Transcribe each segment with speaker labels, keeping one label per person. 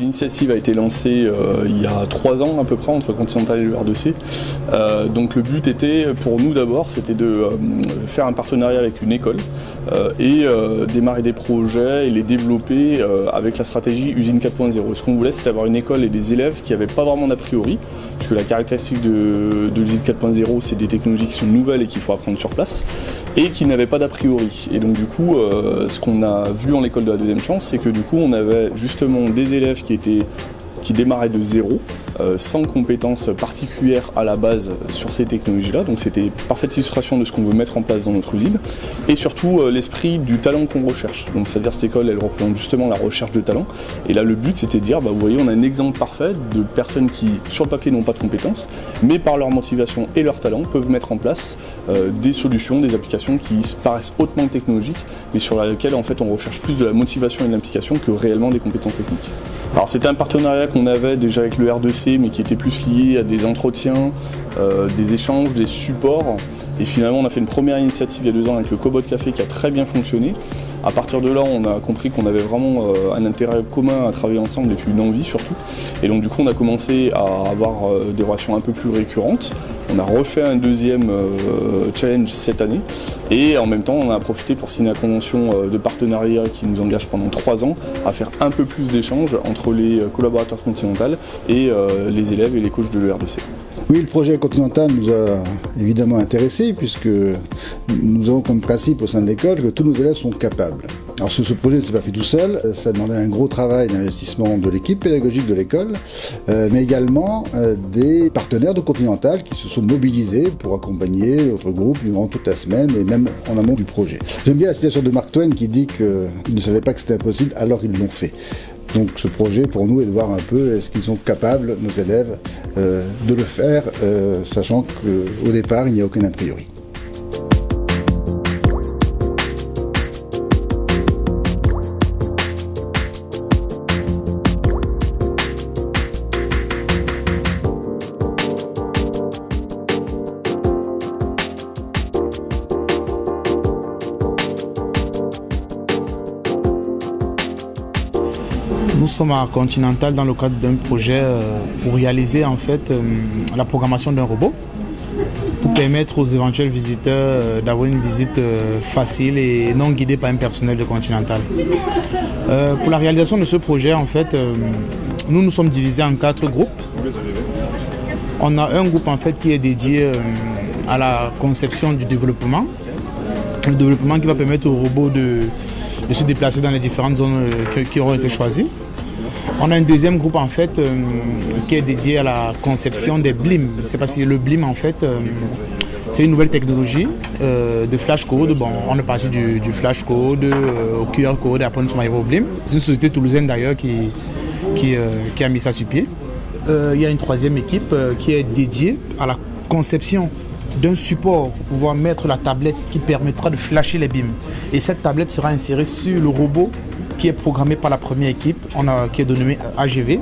Speaker 1: l'initiative a été lancée il y a 3 ans à peu près entre Continental et le R2C. Donc le but était pour nous d'abord, c'était de faire un partenariat avec une école et démarrer des projets et les développer avec la stratégie usine 4.0. Ce qu'on voulait, c'était avoir une école et des élèves qui n'avaient pas vraiment d'a priori, puisque la caractéristique de l'usine 4.0, c'est des technologies qui sont nouvelles et qu'il faut apprendre sur place, et qui n'avaient pas d'a priori. Et donc du coup, ce qu'on a vu en l'école de la deuxième chance, c'est que du coup, on avait justement des élèves qui démarraient de zéro, sans compétences particulières à la base sur ces technologies-là. Donc c'était parfaite illustration de ce qu'on veut mettre en place dans notre usine. Et surtout l'esprit du talent qu'on recherche. Donc c'est-à-dire cette école, elle représente justement la recherche de talent. Et là le but c'était de dire, vous voyez, on a un exemple parfait de personnes qui sur le papier n'ont pas de compétences, mais par leur motivation et leur talent peuvent mettre en place des solutions, des applications qui paraissent hautement technologiques, mais sur lesquelles en fait on recherche plus de la motivation et de l'implication que réellement des compétences techniques. Alors c'était un partenariat qu'on avait déjà avec le R2C, mais qui était plus lié à des entretiens, des échanges, des supports. Et finalement on a fait une première initiative il y a 2 ans avec le Cobot Café qui a très bien fonctionné. À partir de là on a compris qu'on avait vraiment un intérêt commun à travailler ensemble et puis une envie surtout. Et donc du coup on a commencé à avoir des relations un peu plus récurrentes. On a refait un deuxième challenge cette année et en même temps on a profité pour signer la convention de partenariat qui nous engage pendant 3 ans à faire un peu plus d'échanges entre les collaborateurs Continental et les élèves et les coachs de l'ER2C.
Speaker 2: Oui, le projet Continental nous a évidemment intéressés puisque nous avons comme principe au sein de l'école que tous nos élèves sont capables. Alors ce projet ne s'est pas fait tout seul, ça demandait un gros travail d'investissement de l'équipe pédagogique de l'école, mais également des partenaires de Continental qui se sont mobilisés pour accompagner notre groupe durant toute la semaine et même en amont du projet. J'aime bien la citation de Mark Twain qui dit qu'ils ne savaient pas que c'était impossible, alors ils l'ont fait. Donc ce projet pour nous est de voir un peu est-ce qu'ils sont capables, nos élèves, de le faire, sachant qu'au départ il n'y a aucun a priori.
Speaker 3: Nous sommes à Continental dans le cadre d'un projet pour réaliser en fait la programmation d'un robot pour permettre aux éventuels visiteurs d'avoir une visite facile et non guidée par un personnel de Continental. Pour la réalisation de ce projet, en fait, nous sommes divisés en 4 groupes. On a un groupe en fait qui est dédié à la conception du développement, le développement qui va permettre au robot de se déplacer dans les différentes zones qui auront été choisies. On a un deuxième groupe en fait qui est dédié à la conception des BLIM. Je ne sais pas si le BLIM en fait c'est une nouvelle technologie de flash code. Bon, on est parti du flash code au QR code et après nous sommes arrivés au BLIM. C'est une société toulousaine d'ailleurs qui a mis ça sur pied. Il y a une troisième équipe qui est dédiée à la conception d'un support pour pouvoir mettre la tablette qui permettra de flasher les BIM. Et cette tablette sera insérée sur le robot qui est programmé par la première équipe, qui est dénommée AGV.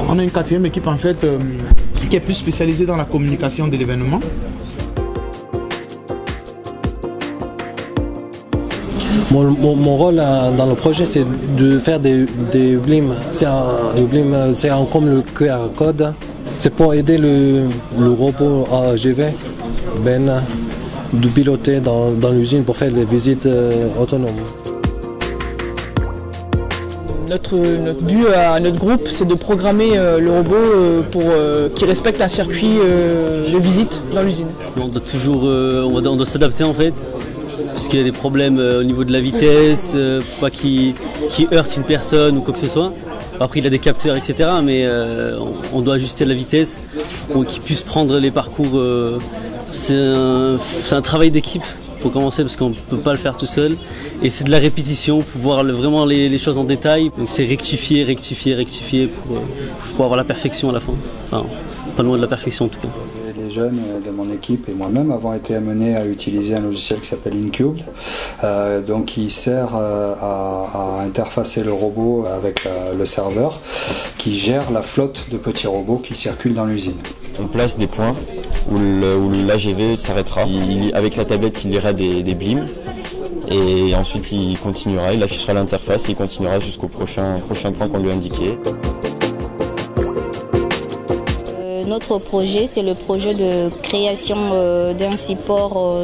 Speaker 3: On a une quatrième équipe en fait qui est plus spécialisée dans la communication de l'événement.
Speaker 4: Mon rôle dans le projet, c'est de faire des BLIM. C'est comme le QR code. C'est pour aider le robot AGV de piloter dans l'usine pour faire des visites autonomes.
Speaker 5: Notre but à notre groupe, c'est de programmer le robot pour qu'il respecte un circuit de visite dans l'usine.
Speaker 6: On doit toujours on doit s'adapter en fait, parce qu'il y a des problèmes au niveau de la vitesse, pour pas qu'il heurte une personne ou quoi que ce soit. Après il a des capteurs etc, mais on doit ajuster la vitesse pour qu'il puisse prendre les parcours. C'est un travail d'équipe. Il faut commencer parce qu'on ne peut pas le faire tout seul et c'est de la répétition pour voir vraiment les choses en détail. Donc c'est rectifier pour avoir la perfection à la fin. Enfin, pas loin de la perfection en tout cas.
Speaker 7: Les jeunes de mon équipe et moi-même avons été amenés à utiliser un logiciel qui s'appelle Incubed, donc qui sert à interfacer le robot avec le serveur qui gère la flotte de petits robots qui circulent dans l'usine.
Speaker 8: On place des points où l'AGV s'arrêtera. Avec la tablette, il lira des BLIM Et ensuite il continuera, il affichera l'interface et il continuera jusqu'au prochain point qu'on lui a indiqué.
Speaker 9: Notre projet, c'est le projet de création d'un support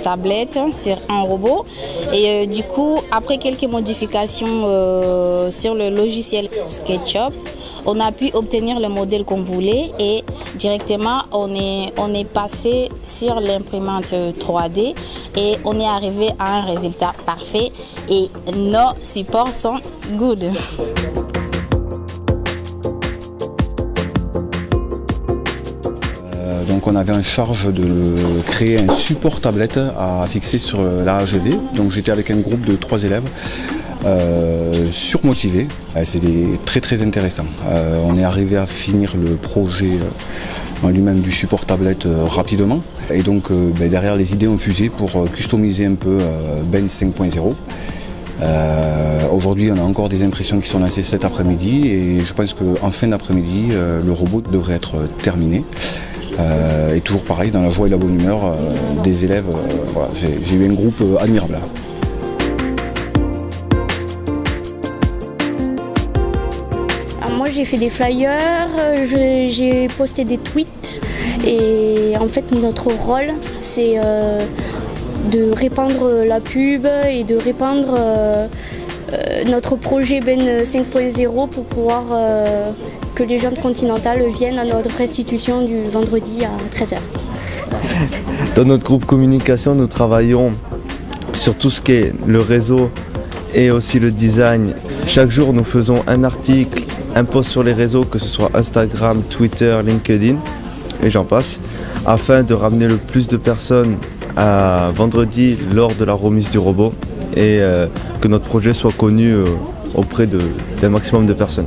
Speaker 9: tablette sur un robot. Et du coup, après quelques modifications sur le logiciel SketchUp, on a pu obtenir le modèle qu'on voulait et directement on est passé sur l'imprimante 3D et on est arrivé à un résultat parfait et nos supports sont good.
Speaker 10: Donc on avait en charge de créer un support tablette à fixer sur la HEV. Donc j'étais avec un groupe de 3 élèves surmotivés. C'était très intéressant. On est arrivé à finir le projet en lui-même du support tablette rapidement. Et donc derrière les idées ont fusé pour customiser un peu Ben 5.0. Aujourd'hui on a encore des impressions qui sont lancées cet après-midi et je pense qu'en fin d'après-midi le robot devrait être terminé. Et toujours pareil, dans la joie et la bonne humeur des élèves, voilà, j'ai eu un groupe admirable.
Speaker 11: Moi j'ai fait des flyers, j'ai posté des tweets et en fait notre rôle c'est de répandre la pub et de répandre notre projet Ben 5.0 pour pouvoir que les jeunes continentales viennent à notre restitution du vendredi à 13h.
Speaker 12: Dans notre groupe communication, nous travaillons sur tout ce qui est le réseau et aussi le design. Chaque jour, nous faisons un article, un post sur les réseaux, que ce soit Instagram, Twitter, LinkedIn et j'en passe, afin de ramener le plus de personnes à vendredi lors de la remise du robot et que notre projet soit connu auprès d'un maximum de personnes.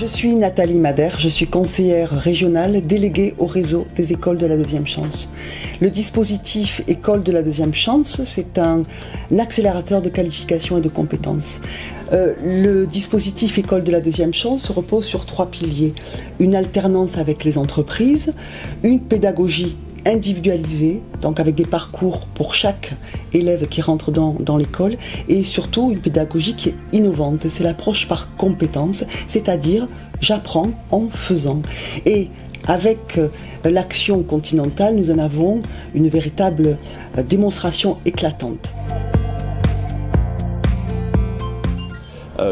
Speaker 13: Je suis Nathalie Madère, je suis conseillère régionale déléguée au réseau des écoles de la deuxième chance. Le dispositif École de la deuxième chance, c'est un accélérateur de qualification et de compétences. Le dispositif École de la deuxième chance repose sur 3 piliers. Une alternance avec les entreprises, une pédagogie individualisée, donc avec des parcours pour chaque élève qui rentre dans l'école, et surtout une pédagogie qui est innovante. C'est l'approche par compétences, c'est-à-dire j'apprends en faisant. Et avec l'action continentale, nous en avons une véritable démonstration éclatante.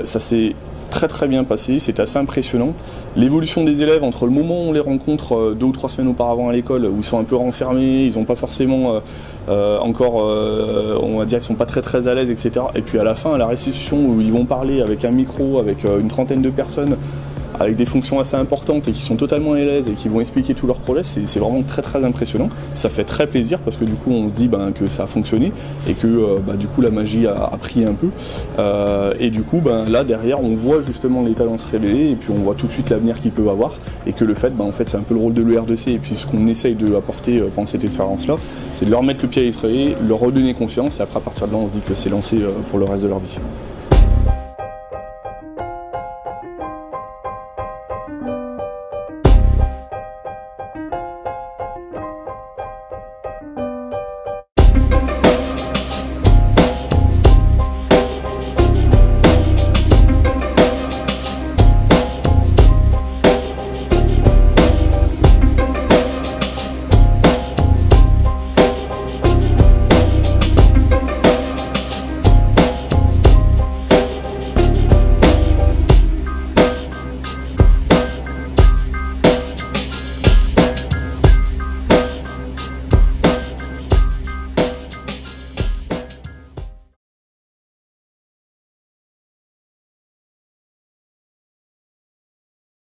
Speaker 1: Ça s'est très bien passé, c'est assez impressionnant. L'évolution des élèves entre le moment où on les rencontre 2 ou 3 semaines auparavant à l'école, où ils sont un peu renfermés, ils n'ont pas forcément encore, on va dire, ils sont pas très à l'aise, etc. Et puis à la fin, à la restitution, où ils vont parler avec un micro, avec une trentaine de personnes, avec des fonctions assez importantes et qui sont totalement à l'aise et qui vont expliquer tout leur projet, c'est vraiment très impressionnant. Ça fait très plaisir parce que du coup on se dit que ça a fonctionné et que du coup la magie a pris un peu. Et du coup là derrière on voit justement les talents se révéler et puis on voit tout de suite l'avenir qu'ils peuvent avoir et que le fait, en fait c'est un peu le rôle de l'ER2C et puis ce qu'on essaye de apporter pendant cette expérience là, c'est de leur mettre le pied à l'étrier, leur redonner confiance et après à partir de là on se dit que c'est lancé pour le reste de leur vie.